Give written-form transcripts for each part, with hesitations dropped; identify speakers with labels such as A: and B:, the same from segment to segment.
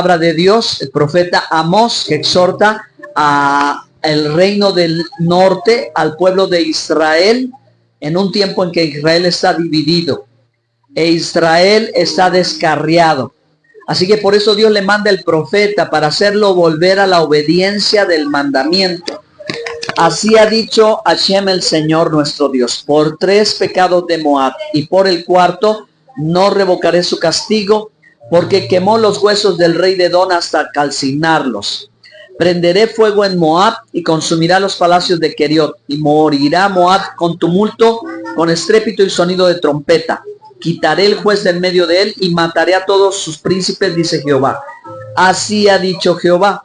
A: palabra de Dios, el profeta Amós, que exhorta a el reino del norte, al pueblo de Israel, en un tiempo en que Israel está dividido e Israel está descarriado. Así que por eso Dios le manda el profeta, para hacerlo volver a la obediencia del mandamiento. Así ha dicho Hashem, el Señor nuestro Dios: por 3 pecados de Moab y por el 4 no revocaré su castigo, porque quemó los huesos del rey de Edom hasta calcinarlos. Prenderé fuego en Moab y consumirá los palacios de Keriot, y morirá Moab con tumulto, con estrépito y sonido de trompeta. Quitaré el juez del medio de él y mataré a todos sus príncipes, dice Jehová. Así ha dicho Jehová: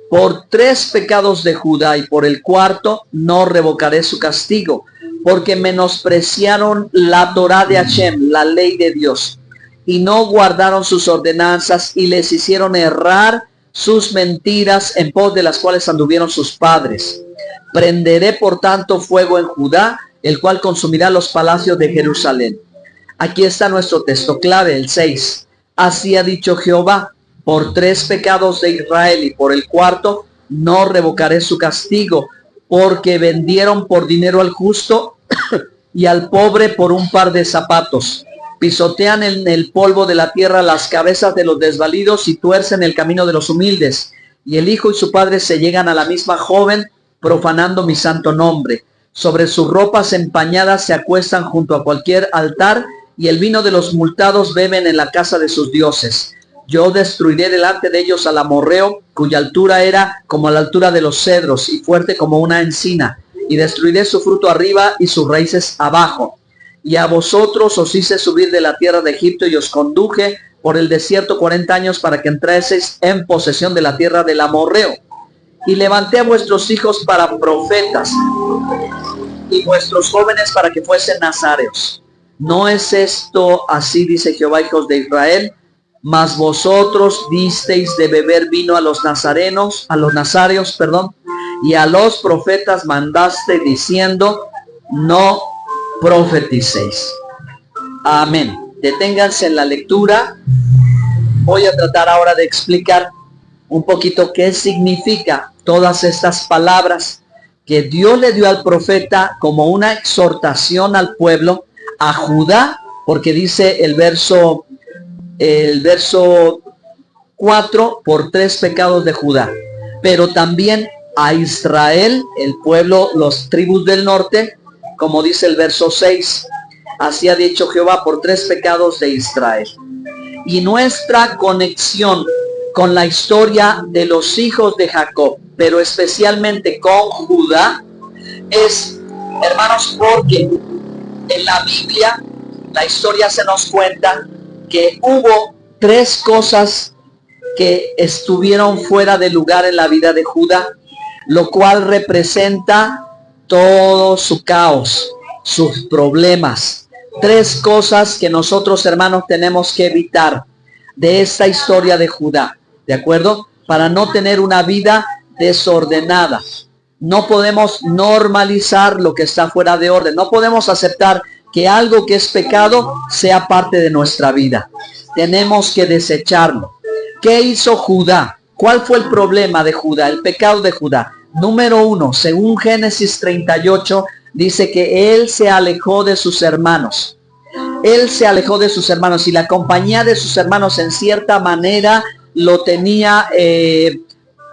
A: por 3 pecados de Judá y por el 4 no revocaré su castigo, porque menospreciaron la Torá de Hashem, la ley de Dios, y no guardaron sus ordenanzas, y les hicieron errar sus mentiras, en pos de las cuales anduvieron sus padres. Prenderé por tanto fuego en Judá, el cual consumirá los palacios de Jerusalén. Aquí está nuestro texto clave, el 6. Así ha dicho Jehová: por 3 pecados de Israel y por el 4 no revocaré su castigo, porque vendieron por dinero al justo y al pobre por un par de zapatos. Pisotean en el polvo de la tierra las cabezas de los desvalidos y tuercen el camino de los humildes. Y el hijo y su padre se llegan a la misma joven, profanando mi santo nombre. Sobre sus ropas empañadas se acuestan junto a cualquier altar, y el vino de los multados beben en la casa de sus dioses. Yo destruiré delante de ellos al amorreo, cuya altura era como la altura de los cedros y fuerte como una encina, y destruiré su fruto arriba y sus raíces abajo. Y a vosotros os hice subir de la tierra de Egipto y os conduje por el desierto 40 años para que entraseis en posesión de la tierra del amorreo. Y levanté a vuestros hijos para profetas y vuestros jóvenes para que fuesen nazareos. ¿No es esto así, dice Jehová, hijos de Israel? Mas vosotros disteis de beber vino a los nazareos, y a los profetas mandaste diciendo: no profeticéis. Amén. Deténganse en la lectura. Voy a tratar ahora de explicar un poquito qué significa todas estas palabras que Dios le dio al profeta como una exhortación al pueblo, a Judá, porque dice el verso 4, por 3 pecados de Judá, pero también a Israel, el pueblo, los tribus del norte, como dice el verso 6, así ha dicho Jehová: por 3 pecados de Israel. Y nuestra conexión con la historia de los hijos de Jacob, pero especialmente con Judá, es, hermanos, porque en la Biblia, la historia se nos cuenta que hubo 3 cosas que estuvieron fuera de lugar en la vida de Judá, lo cual representa todo su caos, sus problemas. 3 cosas que nosotros, hermanos, tenemos que evitar de esta historia de Judá, ¿de acuerdo? Para no tener una vida desordenada. No podemos normalizar lo que está fuera de orden. No podemos aceptar que algo que es pecado sea parte de nuestra vida. Tenemos que desecharlo. ¿Qué hizo Judá? ¿Cuál fue el problema de Judá? El pecado de Judá. Número 1, según Génesis 38, dice que él se alejó de sus hermanos. Él se alejó de sus hermanos, y la compañía de sus hermanos en cierta manera lo tenía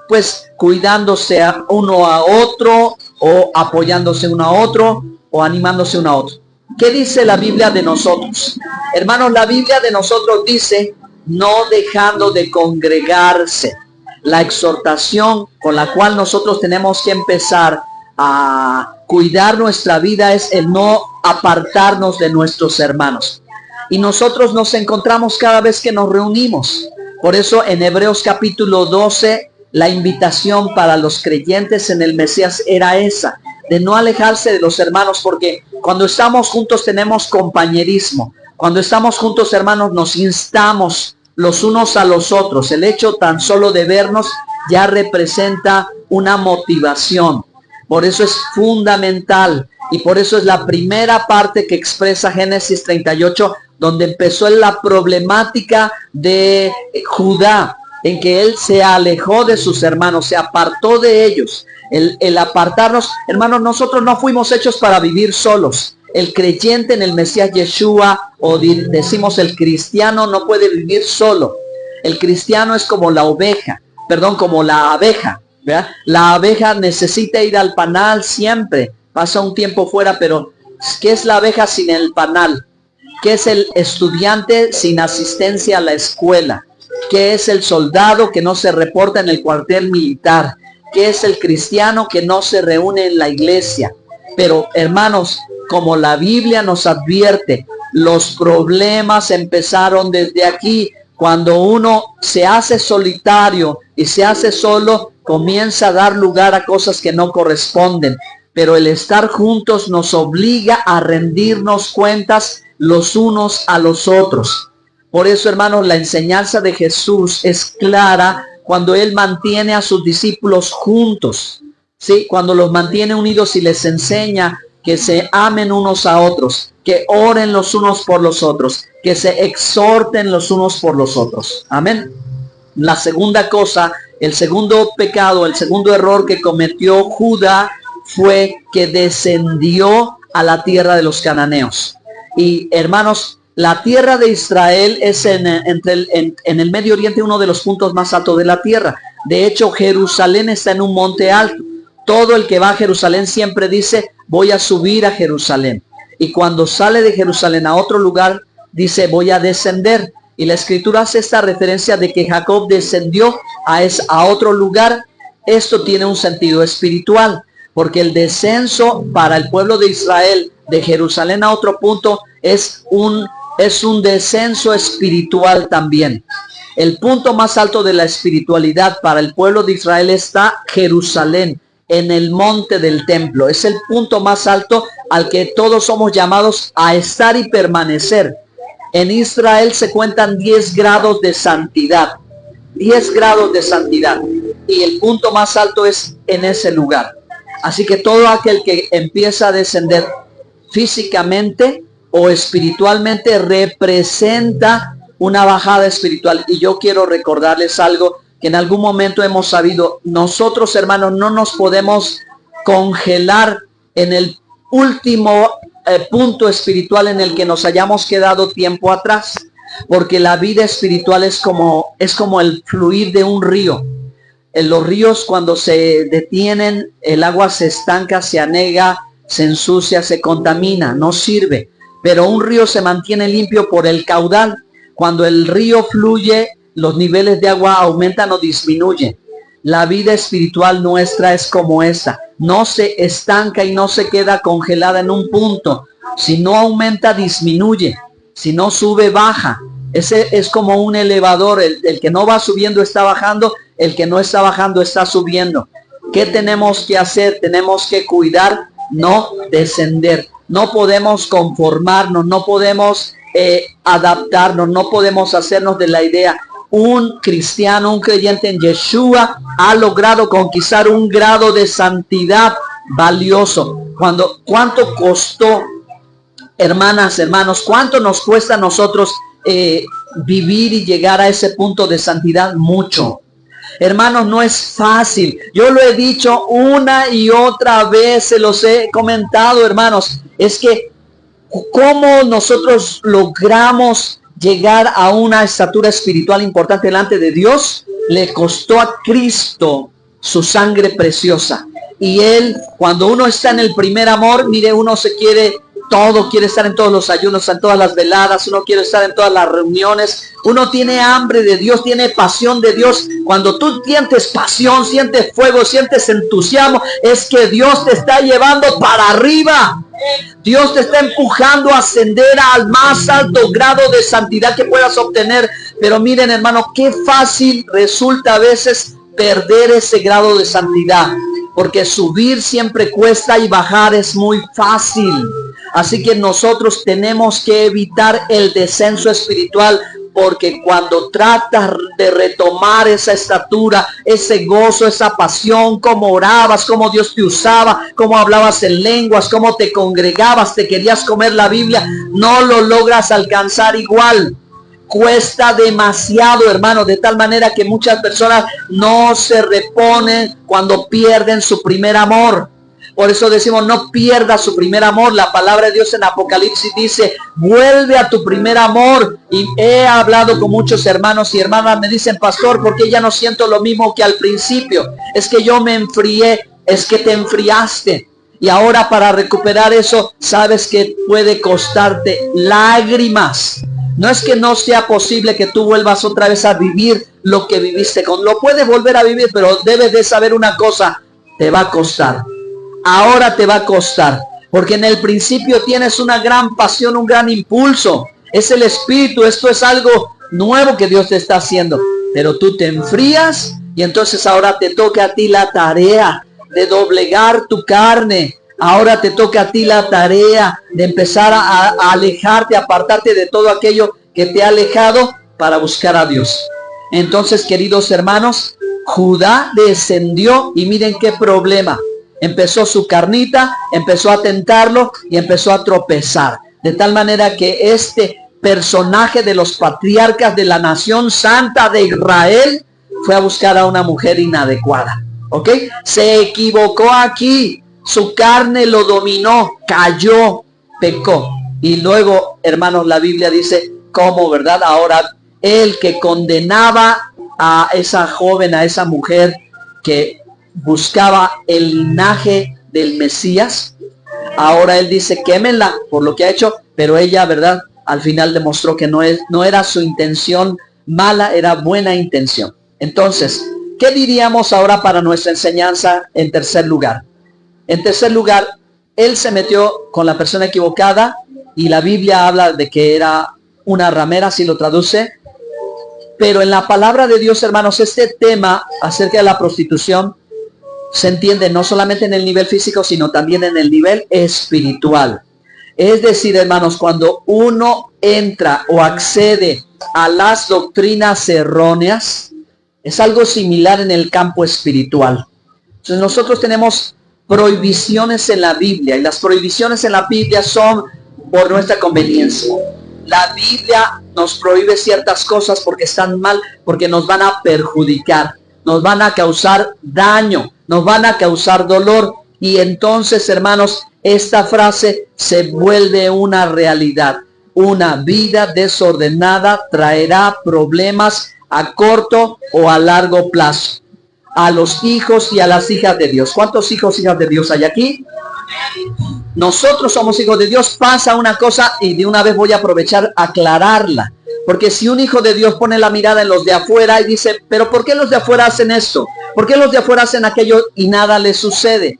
A: pues cuidándose a uno a otro, o apoyándose uno a otro, o animándose uno a otro. ¿Qué dice la Biblia de nosotros? Hermanos, la Biblia de nosotros dice: no dejando de congregarse. La exhortación con la cual nosotros tenemos que empezar a cuidar nuestra vida es el no apartarnos de nuestros hermanos. Y nosotros nos encontramos cada vez que nos reunimos. Por eso en Hebreos capítulo 12, la invitación para los creyentes en el Mesías era esa, de no alejarse de los hermanos, porque cuando estamos juntos tenemos compañerismo. Cuando estamos juntos, hermanos, nos instamos los unos a los otros. El hecho tan solo de vernos ya representa una motivación. Por eso es fundamental, y por eso es la primera parte que expresa Génesis 38, donde empezó la problemática de Judá. en que él se alejó de sus hermanos, se apartó de ellos. El apartarnos, hermanos, nosotros no fuimos hechos para vivir solos. El creyente en el Mesías Yeshua, o decimos el cristiano, no puede vivir solo. El cristiano es como la oveja, como la abeja, ¿verdad? La abeja necesita ir al panal siempre, pasa un tiempo fuera, pero ¿qué es la abeja sin el panal? ¿Qué es el estudiante sin asistencia a la escuela? ¿Qué es el soldado que no se reporta en el cuartel militar? ¿Qué es el cristiano que no se reúne en la iglesia? Pero hermanos, como la Biblia nos advierte, los problemas empezaron desde aquí. Cuando uno se hace solitario y se hace solo, comienza a dar lugar a cosas que no corresponden. Pero el estar juntos nos obliga a rendirnos cuentas los unos a los otros. Por eso, hermanos, la enseñanza de Jesús es clara cuando Él mantiene a sus discípulos juntos, ¿sí? Cuando los mantiene unidos y les enseña que se amen unos a otros, que oren los unos por los otros, que se exhorten los unos por los otros. Amén. La segunda cosa, el segundo pecado, el segundo error que cometió Judá fue que descendió a la tierra de los cananeos. Y hermanos, la tierra de Israel es en el Medio Oriente uno de los puntos más altos de la tierra. De hecho, Jerusalén está en un monte alto. Todo el que va a Jerusalén siempre dice, voy a subir a Jerusalén. Y cuando sale de Jerusalén a otro lugar, dice, voy a descender. Y la escritura hace esta referencia de que Jacob descendió a otro lugar. Esto tiene un sentido espiritual, porque el descenso para el pueblo de Israel de Jerusalén a otro punto es un descenso espiritual también. El punto más alto de la espiritualidad para el pueblo de Israel está Jerusalén, en el monte del templo. Es el punto más alto al que todos somos llamados a estar y permanecer. En Israel se cuentan 10 grados de santidad. 10 grados de santidad. Y el punto más alto es en ese lugar. Así que todo aquel que empieza a descender físicamente o espiritualmente representa una bajada espiritual. Y yo quiero recordarles algo que en algún momento hemos sabido. Nosotros, hermanos, no nos podemos congelar en el último punto espiritual en el que nos hayamos quedado tiempo atrás, porque la vida espiritual es como el fluir de un río. En los ríos, cuando se detienen, el agua se estanca, se anega, se ensucia, se contamina, no sirve. Pero un río se mantiene limpio por el caudal. Cuando el río fluye, los niveles de agua aumentan o disminuyen. La vida espiritual nuestra es como esa. No se estanca y no se queda congelada en un punto. Si no aumenta, disminuye. Si no sube, baja. Ese es como un elevador. El que no va subiendo está bajando. El que no está bajando está subiendo. ¿Qué tenemos que hacer? Tenemos que cuidar, no descender. No podemos conformarnos, no podemos adaptarnos, no podemos hacernos de la idea. Un cristiano, un creyente en Yeshua ha logrado conquistar un grado de santidad valioso. ¿Cuánto costó, hermanas, hermanos? ¿Cuánto nos cuesta a nosotros vivir y llegar a ese punto de santidad? Mucho. Hermanos, no es fácil. Yo lo he dicho una y otra vez, se los he comentado, hermanos. Es que cómo nosotros logramos llegar a una estatura espiritual importante delante de Dios, le costó a Cristo su sangre preciosa. Y Él, cuando uno está en el primer amor, mire, uno se quiere todo, quiere estar en todos los ayunos, en todas las veladas, uno quiere estar en todas las reuniones, uno tiene hambre de Dios, tiene pasión de Dios. Cuando tú sientes pasión, sientes fuego, sientes entusiasmo, es que Dios te está llevando para arriba. Dios te está empujando a ascender al más alto grado de santidad que puedas obtener. Pero miren, hermano, qué fácil resulta a veces perder ese grado de santidad, porque subir siempre cuesta y bajar es muy fácil. Así que nosotros tenemos que evitar el descenso espiritual, porque cuando tratas de retomar esa estatura, ese gozo, esa pasión, cómo orabas, cómo Dios te usaba, cómo hablabas en lenguas, cómo te congregabas, te querías comer la Biblia, no lo logras alcanzar igual. cuesta demasiado, hermano, de tal manera que muchas personas no se reponen cuando pierden su primer amor. Por eso decimos, no pierdas su primer amor. La palabra de Dios en Apocalipsis dice, vuelve a tu primer amor. Y he hablado con muchos hermanos y hermanas, me dicen, pastor, ¿por qué ya no siento lo mismo que al principio? Es que yo me enfrié, es que te enfriaste. Y ahora para recuperar eso, sabes que puede costarte lágrimas. No es que no sea posible que tú vuelvas otra vez a vivir lo que viviste. Lo puedes volver a vivir, pero debes de saber una cosa, te va a costar. Ahora te va a costar, porque en el principio tienes una gran pasión, un gran impulso. Es el Espíritu, esto es algo nuevo que Dios te está haciendo. Pero tú te enfrías y entonces ahora te toca a ti la tarea de doblegar tu carne. Ahora te toca a ti la tarea de empezar a alejarte, apartarte de todo aquello que te ha alejado para buscar a Dios. Entonces, queridos hermanos, Judá descendió y miren qué problema. Empezó su carnita, empezó a tentarlo y empezó a tropezar. De tal manera que este personaje de los patriarcas de la nación santa de Israel fue a buscar a una mujer inadecuada. ¿Ok? Se equivocó aquí. Su carne lo dominó, cayó, pecó. Y luego, hermanos, la Biblia dice cómo, ¿verdad? Ahora, el que condenaba a esa joven, a esa mujer que buscaba el linaje del Mesías, ahora él dice, quémenla por lo que ha hecho, pero ella, ¿verdad? Al final demostró que no era su intención mala, era buena intención. Entonces, ¿qué diríamos ahora para nuestra enseñanza en tercer lugar? En tercer lugar, él se metió con la persona equivocada y la Biblia habla de que era una ramera, así lo traduce. Pero en la palabra de Dios, hermanos, este tema acerca de la prostitución se entiende no solamente en el nivel físico, sino también en el nivel espiritual. Es decir, hermanos, cuando uno entra o accede a las doctrinas erróneas, es algo similar en el campo espiritual. Entonces nosotros tenemos prohibiciones en la Biblia, y las prohibiciones en la Biblia son por nuestra conveniencia. La Biblia nos prohíbe ciertas cosas porque están mal, porque nos van a perjudicar, nos van a causar daño, nos van a causar dolor. Y entonces, hermanos, esta frase se vuelve una realidad. Una vida desordenada traerá problemas a corto o a largo plazo a los hijos y a las hijas de Dios. ¿Cuántos hijos y hijas de Dios hay aquí? Nosotros somos hijos de Dios. Pasa una cosa y de una vez voy a aprovechar a aclararla. Porque si un hijo de Dios pone la mirada en los de afuera y dice, pero ¿por qué los de afuera hacen esto? ¿Por qué los de afuera hacen aquello y nada les sucede?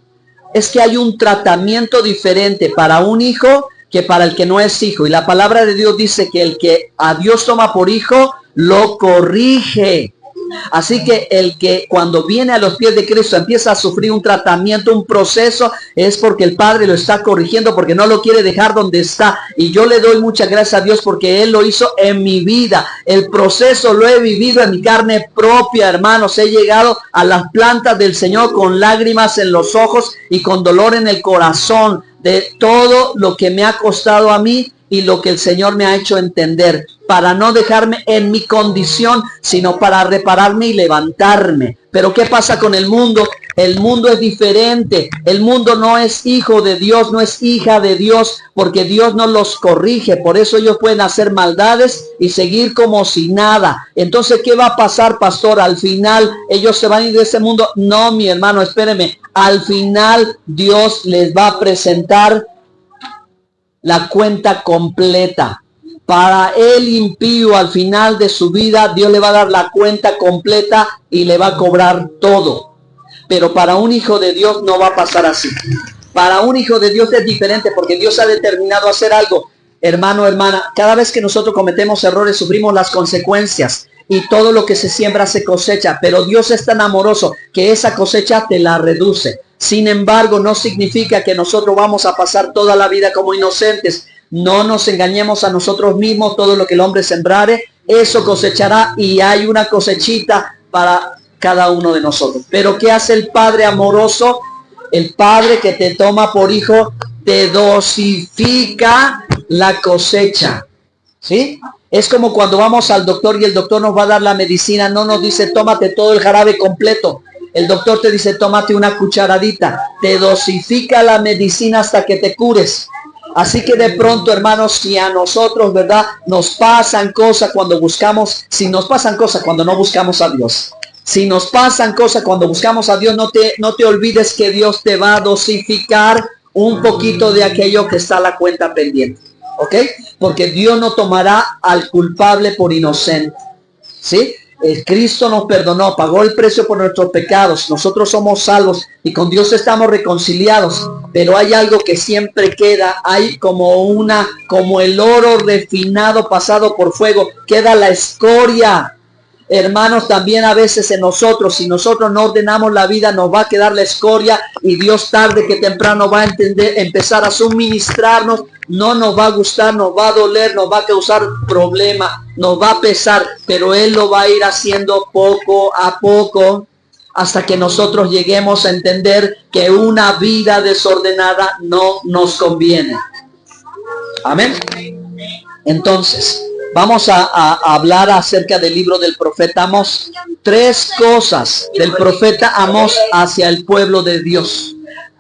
A: Es que hay un tratamiento diferente para un hijo que para el que no es hijo. Y la palabra de Dios dice que el que a Dios toma por hijo, lo corrige. Así que el que cuando viene a los pies de Cristo empieza a sufrir un tratamiento, un proceso, es porque el Padre lo está corrigiendo, porque no lo quiere dejar donde está. Y yo le doy muchas gracias a Dios porque Él lo hizo en mi vida. El proceso lo he vivido en mi carne propia, hermanos. He llegado a las plantas del Señor con lágrimas en los ojos y con dolor en el corazón de todo lo que me ha costado a mí y lo que el Señor me ha hecho entender, para no dejarme en mi condición, sino para repararme y levantarme. Pero ¿qué pasa con el mundo? El mundo es diferente. El mundo no es hijo de Dios, no es hija de Dios, porque Dios no los corrige. Por eso ellos pueden hacer maldades y seguir como si nada. Entonces, ¿qué va a pasar, pastor? Al final, ellos se van a ir de ese mundo. No, mi hermano, espéreme. Al final, Dios les va a presentar la cuenta completa. Para el impío al final de su vida, Dios le va a dar la cuenta completa y le va a cobrar todo. Pero para un hijo de Dios no va a pasar así. Para un hijo de Dios es diferente porque Dios ha determinado hacer algo. Hermano, hermana, cada vez que nosotros cometemos errores, sufrimos las consecuencias. Y todo lo que se siembra se cosecha. Pero Dios es tan amoroso que esa cosecha te la reduce. Sin embargo, no significa que nosotros vamos a pasar toda la vida como inocentes. No nos engañemos a nosotros mismos. Todo lo que el hombre sembrare, eso cosechará. Y hay una cosechita para cada uno de nosotros. Pero ¿qué hace el Padre amoroso? El Padre que te toma por hijo te dosifica la cosecha. ¿Sí? Es como cuando vamos al doctor y el doctor nos va a dar la medicina, no nos dice tómate todo el jarabe completo. El doctor te dice tómate una cucharadita, te dosifica la medicina hasta que te cures. Así que de pronto, hermanos, si a nosotros, ¿verdad? Nos pasan cosas cuando buscamos, si nos pasan cosas cuando no buscamos a Dios. Si nos pasan cosas cuando buscamos a Dios, no te olvides que Dios te va a dosificar un poquito de aquello que está a la cuenta pendiente. ¿Ok? Porque Dios no tomará al culpable por inocente. ¿Sí? Cristo nos perdonó, pagó el precio por nuestros pecados. Nosotros somos salvos y con Dios estamos reconciliados. Pero hay algo que siempre queda. Hay como el oro refinado pasado por fuego. Queda la escoria. Hermanos, también a veces en nosotros, si nosotros no ordenamos la vida, nos va a quedar la escoria y Dios tarde que temprano va a empezar a suministrarnos. No nos va a gustar, nos va a doler, nos va a causar problema, nos va a pesar, pero Él lo va a ir haciendo poco a poco hasta que nosotros lleguemos a entender que una vida desordenada no nos conviene. Amén. Entonces, vamos a hablar acerca del libro del profeta Amós. 3 cosas del profeta Amós hacia el pueblo de Dios.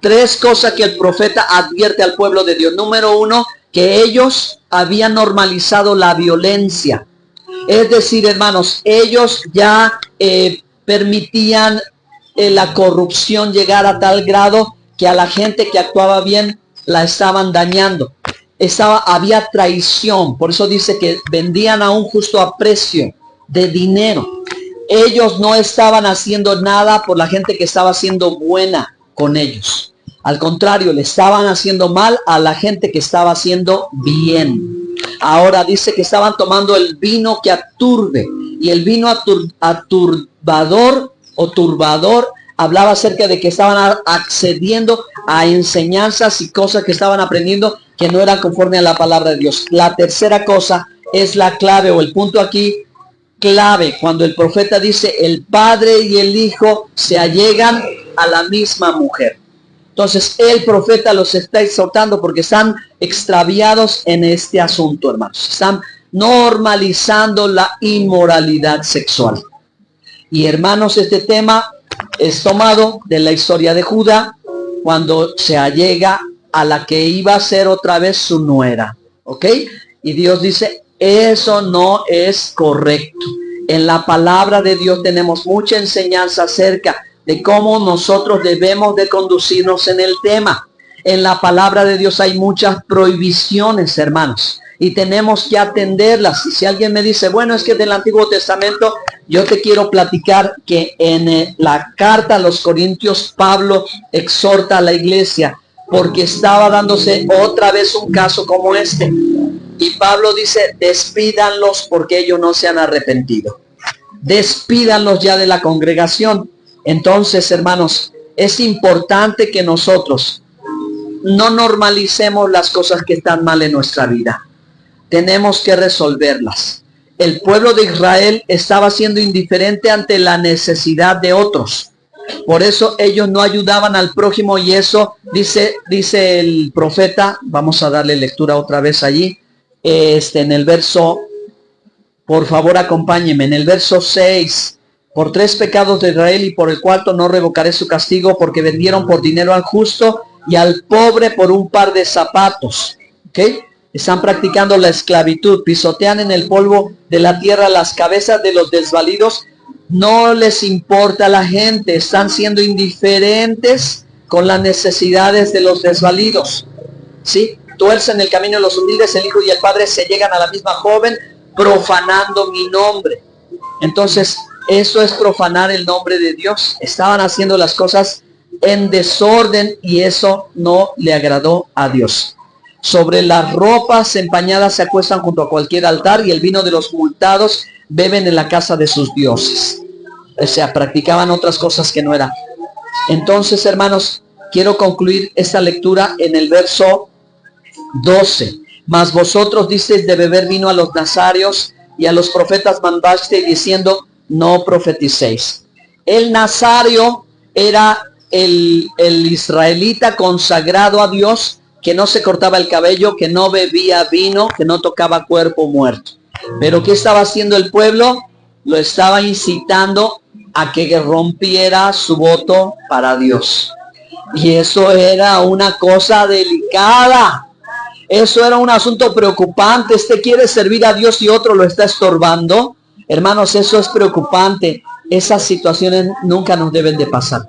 A: 3 cosas que el profeta advierte al pueblo de Dios. Número 1, que ellos habían normalizado la violencia. Es decir, hermanos, ellos ya permitían la corrupción llegar a tal grado que a la gente que actuaba bien la estaban dañando. Había traición, por eso dice que vendían a un justo a precio de dinero. Ellos no estaban haciendo nada por la gente que estaba siendo buena con ellos. Al contrario, le estaban haciendo mal a la gente que estaba haciendo bien. Ahora dice que estaban tomando el vino que aturbe, y el vino aturbador o turbador hablaba acerca de que estaban accediendo a enseñanzas y cosas que estaban aprendiendo que no eran conforme a la palabra de Dios. La tercera cosa es la clave o el punto aquí clave, cuando el profeta dice el padre y el hijo se allegan a la misma mujer. Entonces el profeta los está exhortando porque están extraviados en este asunto, hermanos. Están normalizando la inmoralidad sexual. Y hermanos, este tema es tomado de la historia de Judá cuando se allega a la que iba a ser otra vez su nuera. ¿Ok? Y Dios dice, eso no es correcto. En la palabra de Dios tenemos mucha enseñanza acerca de cómo nosotros debemos de conducirnos en el tema. En la palabra de Dios hay muchas prohibiciones, hermanos, y tenemos que atenderlas. Y si alguien me dice, bueno, es que del Antiguo Testamento, yo te quiero platicar que en la carta a los Corintios, Pablo exhorta a la iglesia porque estaba dándose otra vez un caso como este. Y Pablo dice, despídanlos porque ellos no se han arrepentido. Despídanlos ya de la congregación. Entonces, hermanos, es importante que nosotros no normalicemos las cosas que están mal en nuestra vida. Tenemos que resolverlas. El pueblo de Israel estaba siendo indiferente ante la necesidad de otros. Por eso ellos no ayudaban al prójimo y eso dice el profeta. Vamos a darle lectura otra vez allí. En el verso, por favor acompáñenme, en el verso 6. Por 3 pecados de Israel y por el 4 no revocaré su castigo, porque vendieron por dinero al justo y al pobre por un par de zapatos. ¿Ok? Están practicando la esclavitud, pisotean en el polvo de la tierra las cabezas de los desvalidos. No les importa la gente, están siendo indiferentes con las necesidades de los desvalidos. ¿Sí? Tuercen el camino de los humildes, el hijo y el padre se llegan a la misma joven, profanando mi nombre. Entonces, eso es profanar el nombre de Dios. Estaban haciendo las cosas en desorden y eso no le agradó a Dios. Sobre las ropas empañadas se acuestan junto a cualquier altar y el vino de los multados beben en la casa de sus dioses. O sea, practicaban otras cosas que no eran. Entonces, hermanos, quiero concluir esta lectura en el verso 12. Mas vosotros disteis de beber vino a los nazarios y a los profetas mandasteis diciendo, no profeticéis. El nazario era el israelita consagrado a Dios, que no se cortaba el cabello, que no bebía vino, que no tocaba cuerpo muerto. Pero ¿qué estaba haciendo el pueblo? Lo estaba incitando a que rompiera su voto para Dios. Y eso era una cosa delicada. Eso era un asunto preocupante. Este quiere servir a Dios y otro lo está estorbando. Hermanos, eso es preocupante. Esas situaciones nunca nos deben de pasar.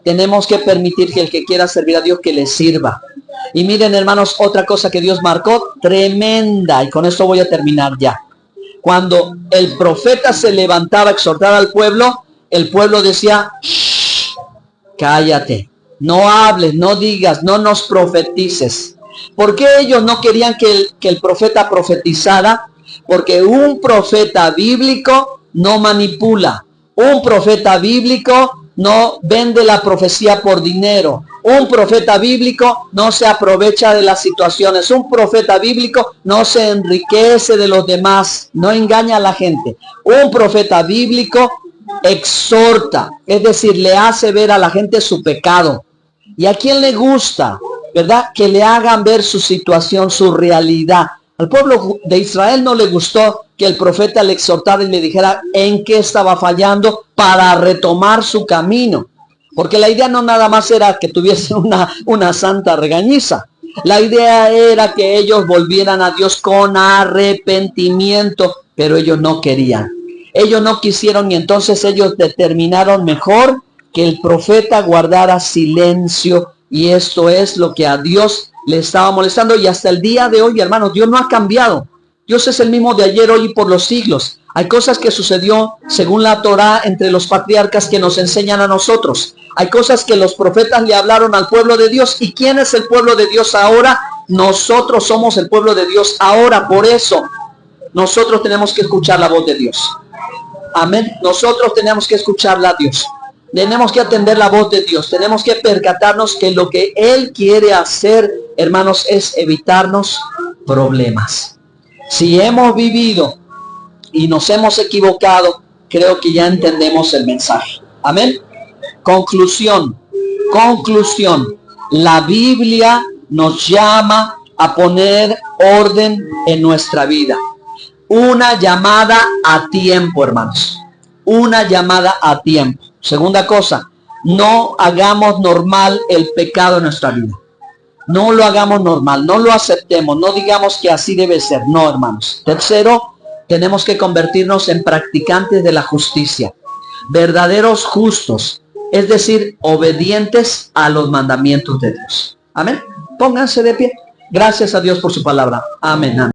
A: Tenemos que permitir que el que quiera servir a Dios, que le sirva. Y miren, hermanos, otra cosa que Dios marcó, tremenda. Y con esto voy a terminar ya. Cuando el profeta se levantaba a exhortar al pueblo, el pueblo decía, shh, cállate, no hables, no digas, no nos profetices. ¿Por qué ellos no querían que el profeta profetizara? Porque un profeta bíblico no manipula. Un profeta bíblico no vende la profecía por dinero. Un profeta bíblico no se aprovecha de las situaciones. Un profeta bíblico no se enriquece de los demás, no engaña a la gente. Un profeta bíblico exhorta, es decir, le hace ver a la gente su pecado. ¿Y a quién le gusta, verdad? Que le hagan ver su situación, su realidad. Al pueblo de Israel no le gustó que el profeta le exhortara y le dijera en qué estaba fallando para retomar su camino. Porque la idea no nada más era que tuviese una santa regañiza. La idea era que ellos volvieran a Dios con arrepentimiento, pero ellos no querían. Ellos no quisieron y entonces ellos determinaron mejor que el profeta guardara silencio. Y esto es lo que a Dios le estaba molestando. Y hasta el día de hoy, hermanos, Dios no ha cambiado. Dios es el mismo de ayer, hoy y por los siglos. Hay cosas que sucedió según la Torá entre los patriarcas que nos enseñan a nosotros. Hay cosas que los profetas le hablaron al pueblo de Dios. ¿Y quién es el pueblo de Dios ahora? Nosotros somos el pueblo de Dios ahora. Por eso nosotros tenemos que escuchar la voz de Dios. Amén. Nosotros tenemos que escucharla a Dios. Tenemos que atender la voz de Dios. Tenemos que percatarnos que lo que Él quiere hacer, hermanos, es evitarnos problemas. Si hemos vivido y nos hemos equivocado, creo que ya entendemos el mensaje. Amén. Conclusión. La Biblia nos llama a poner orden en nuestra vida. Una llamada a tiempo, hermanos. Una llamada a tiempo. Segunda cosa, no hagamos normal el pecado en nuestra vida. No lo hagamos normal, no lo aceptemos, no digamos que así debe ser. No, hermanos. Tercero, tenemos que convertirnos en practicantes de la justicia. Verdaderos justos, es decir, obedientes a los mandamientos de Dios. Amén. Pónganse de pie. Gracias a Dios por su palabra. Amén. Amén.